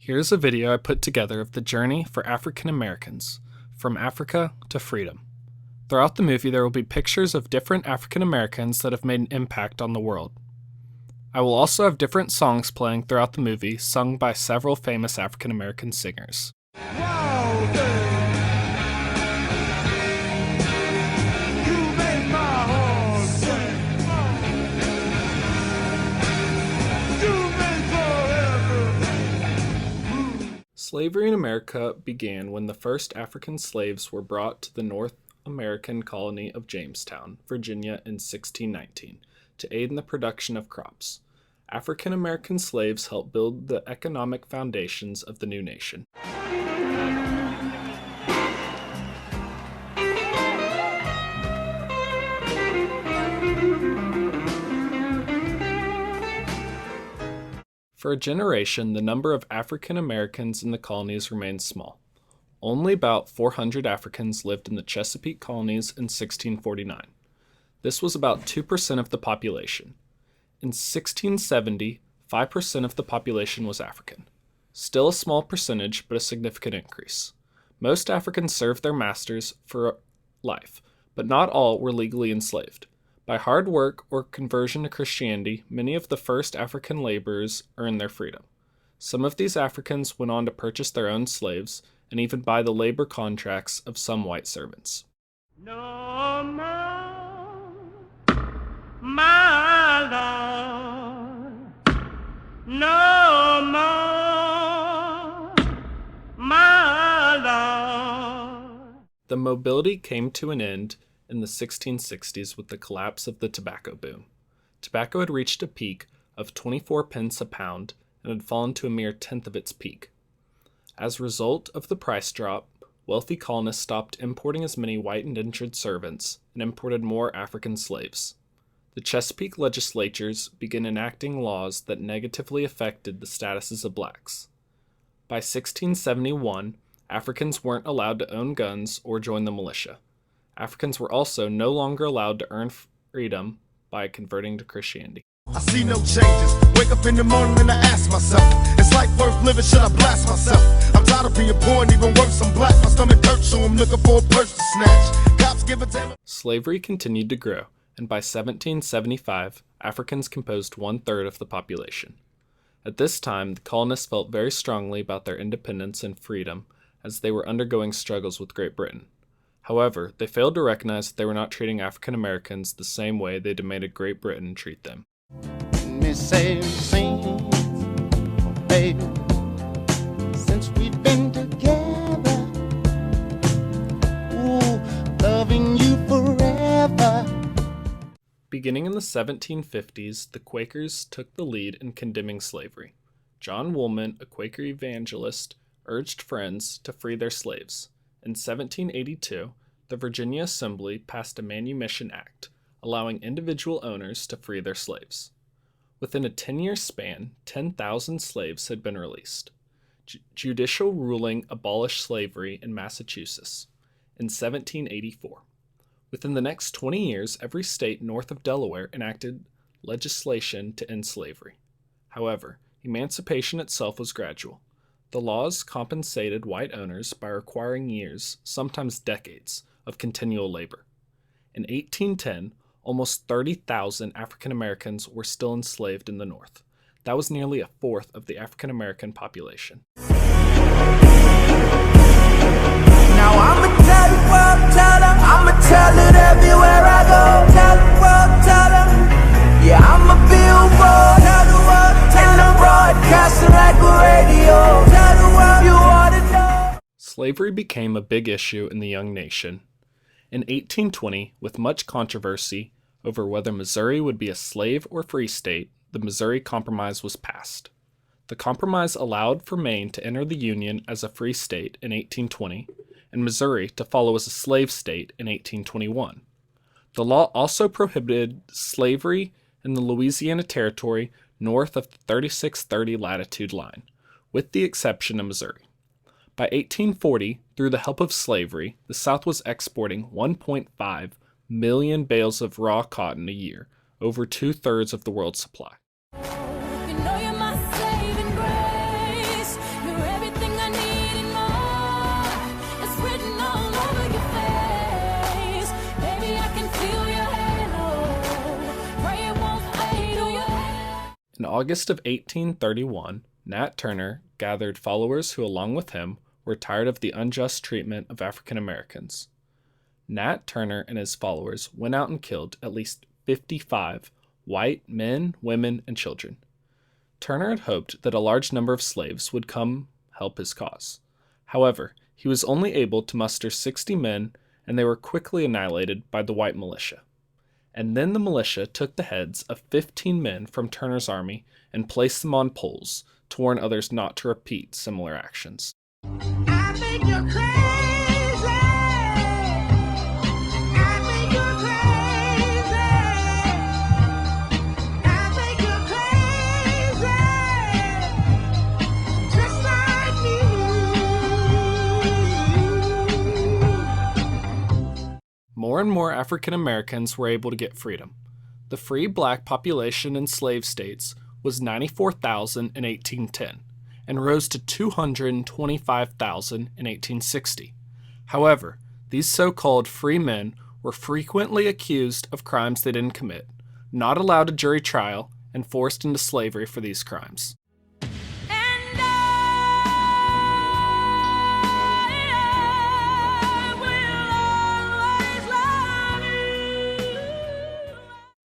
Here's a video I put together of the journey for African Americans, from Africa to freedom. Throughout the movie there will be pictures of different African Americans that have made an impact on the world. I will also have different songs playing throughout the movie, sung by several famous African American singers. Slavery in America began when the first African slaves were brought to the North American colony of Jamestown, Virginia in 1619, to aid in the production of crops. African American slaves helped build the economic foundations of the new nation. For a generation, the number of African Americans in the colonies remained small. Only about 400 Africans lived in the Chesapeake colonies in 1649. This was about 2% of the population. In 1670, 5% of the population was African. Still a small percentage, but a significant increase. Most Africans served their masters for life, but not all were legally enslaved. By hard work or conversion to Christianity, many of the first African laborers earned their freedom. Some of these Africans went on to purchase their own slaves and even buy the labor contracts of some white servants. No more, my Lord. No more, my Lord. The mobility came to an end in the 1660s with the collapse of the tobacco boom. Tobacco had reached a peak of 24 pence a pound and had fallen to a mere tenth of its peak. As a result of the price drop, wealthy colonists stopped importing as many white indentured servants and imported more African slaves. The Chesapeake legislatures began enacting laws that negatively affected the statuses of blacks. By 1671, Africans weren't allowed to own guns or join the militia. Africans were also no longer allowed to earn freedom by converting to Christianity. I see no changes. Wake up in the morning and I ask myself, is life worth living? Should I blast myself? I'm tired of being poor and even worse, I'm black. My stomach hurts, so I'm looking for a purse to snatch. Cops give it to me. Slavery continued to grow, and by 1775, Africans composed 1/3 of the population. At this time, the colonists felt very strongly about their independence and freedom as they were undergoing struggles with Great Britain. However, they failed to recognize that they were not treating African Americans the same way they demanded Great Britain treat them. Baby, since we've been together, ooh, loving you forever. Beginning in the 1750s, the Quakers took the lead in condemning slavery. John Woolman, a Quaker evangelist, urged friends to free their slaves. In 1782, the Virginia Assembly passed a Manumission Act, allowing individual owners to free their slaves. Within a 10-year span, 10,000 slaves had been released. Judicial ruling abolished slavery in Massachusetts in 1784. Within the next 20 years, every state north of Delaware enacted legislation to end slavery. However, emancipation itself was gradual. The laws compensated white owners by requiring years, sometimes decades, of continual labor. In 1810, almost 30,000 African Americans were still enslaved in the North. That was nearly a fourth of the African American population. Now I'ma tell the world, tell them, I'ma tell it everywhere I go. Tell the world, tell them, yeah, I'm a billboard. Tell the world, and I'm broadcasting like a radio. Tell the world you ought to know. Slavery became a big issue in the young nation. In 1820, with much controversy over whether Missouri would be a slave or free state, the Missouri Compromise was passed. The compromise allowed for Maine to enter the Union as a free state in 1820, and Missouri to follow as a slave state in 1821. The law also prohibited slavery in the Louisiana Territory north of the 3630 latitude line, with the exception of Missouri. By 1840, through the help of slavery, the South was exporting 1.5 million bales of raw cotton a year, over 2/3 of the world's supply. You know you're my saving grace. You're August of 1831, Nat Turner gathered followers who, along with him, were tired of the unjust treatment of African Americans. Nat Turner and his followers went out and killed at least 55 white men, women, and children. Turner had hoped that a large number of slaves would come help his cause. However, he was only able to muster 60 men, and they were quickly annihilated by the white militia. And then the militia took the heads of 15 men from Turner's army and placed them on poles to warn others not to repeat similar actions. I think you're crazy. I think you're crazy. I think you're crazy. Just like me. More and more African Americans were able to get freedom. The free black population in slave states was 94,000 in 1810 and rose to 225,000 in 1860. However, these so-called free men were frequently accused of crimes they didn't commit, not allowed a jury trial, and forced into slavery for these crimes.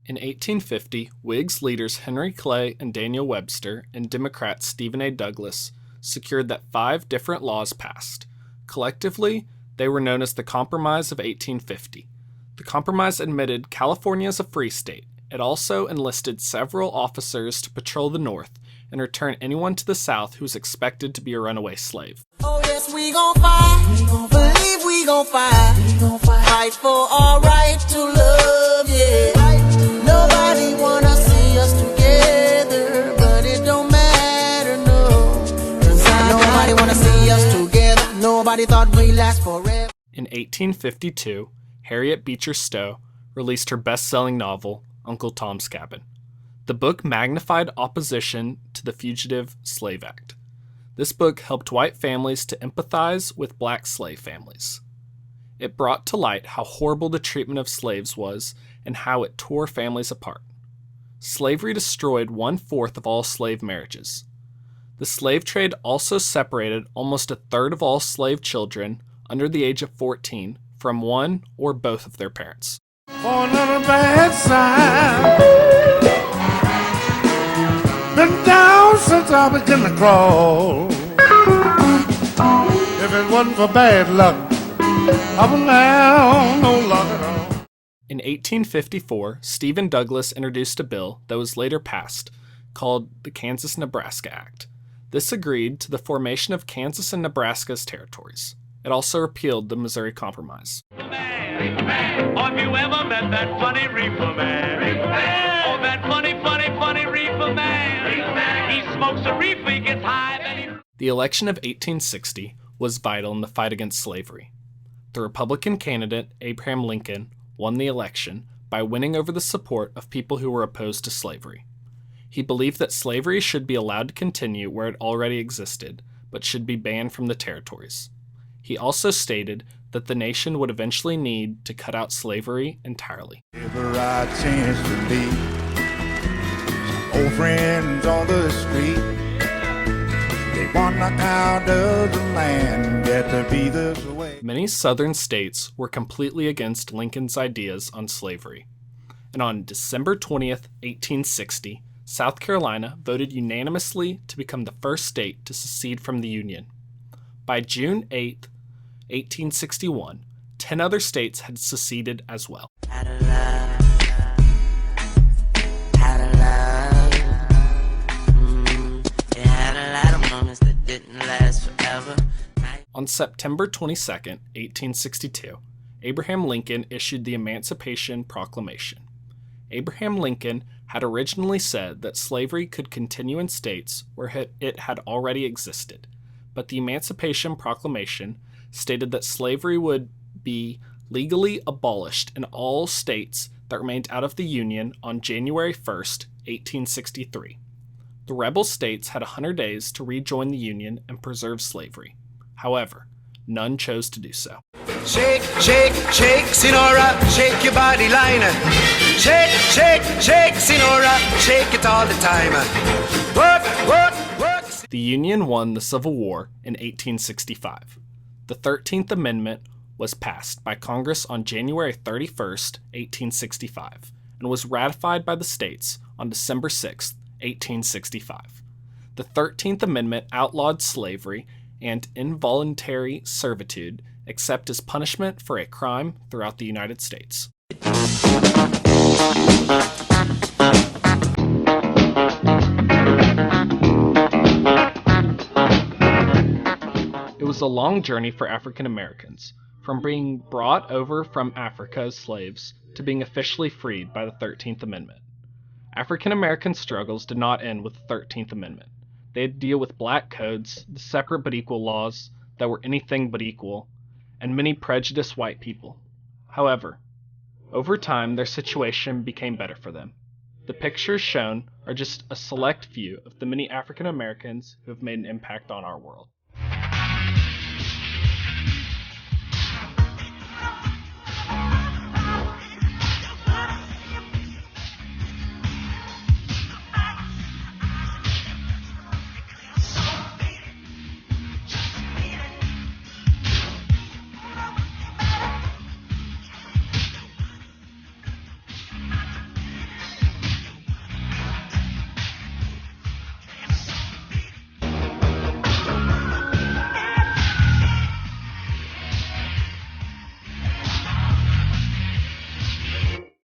In 1850, Whigs leaders Henry Clay and Daniel Webster and Democrats Stephen A. Douglas secured that 5 different laws passed. Collectively, they were known as the Compromise of 1850. The Compromise admitted California as a free state. It also enlisted several officers to patrol the North and return anyone to the South who was expected to be a runaway slave. Oh yes, we gon' fight. Believe we gon' fight. Fight for our right to love, yeah. Nobody wanna see us together, but it don't matter, no. 'Cause nobody wanna see us together. Nobody thought we'd last forever. In 1852, Harriet Beecher Stowe released her best-selling novel, Uncle Tom's Cabin. The book magnified opposition to the Fugitive Slave Act. This book helped white families to empathize with black slave families. It brought to light how horrible the treatment of slaves was and how it tore families apart. Slavery destroyed 1/4 of all slave marriages. The slave trade also separated almost 1/3 of all slave children under the age of 14 from one or both of their parents. For another bad sign. Been down since I began to crawl. If it wasn't for bad luck, I would now no luck at all. In 1854, Stephen Douglas introduced a bill that was later passed called the Kansas-Nebraska Act. This agreed to the formation of Kansas and Nebraska as territories. It also repealed the Missouri Compromise. Or have you ever met that funny reefer man? Oh, that funny reefer man. He smokes a reefer, he gets high, then he... The election of 1860 was vital in the fight against slavery. The Republican candidate, Abraham Lincoln, won the election by winning over the support of people who were opposed to slavery. He believed that slavery should be allowed to continue where it already existed, but should be banned from the territories. He also stated that the nation would eventually need to cut out slavery entirely. Ever I chance to meet some old friends on the street, they wonder how does the land get to be this way. Many southern states were completely against Lincoln's ideas on slavery. And on December 20th, 1860, South Carolina voted unanimously to become the first state to secede from the Union. By June 8th, 1861, 10 other states had seceded as well. On September 22nd, 1862, Abraham Lincoln issued the Emancipation Proclamation. Abraham Lincoln had originally said that slavery could continue in states where it had already existed, but the Emancipation Proclamation stated that slavery would be legally abolished in all states that remained out of the Union on January 1st, 1863. The rebel states had 100 days to rejoin the Union and preserve slavery. However, none chose to do so. Shake, shake, shake, Sinora, shake your body line. Shake, shake, shake, Sinora, shake it all the time. Work, work, work. The Union won the Civil War in 1865. The 13th Amendment was passed by Congress on January 31st, 1865, and was ratified by the states on December 6, 1865. The 13th Amendment outlawed slavery and involuntary servitude except as punishment for a crime throughout the United States. It was a long journey for African Americans, from being brought over from Africa as slaves to being officially freed by the 13th Amendment. African American struggles did not end with the 13th Amendment. They had to deal with black codes, the separate but equal laws that were anything but equal, and many prejudiced white people. However, over time their situation became better for them. The pictures shown are just a select few of the many African Americans who have made an impact on our world.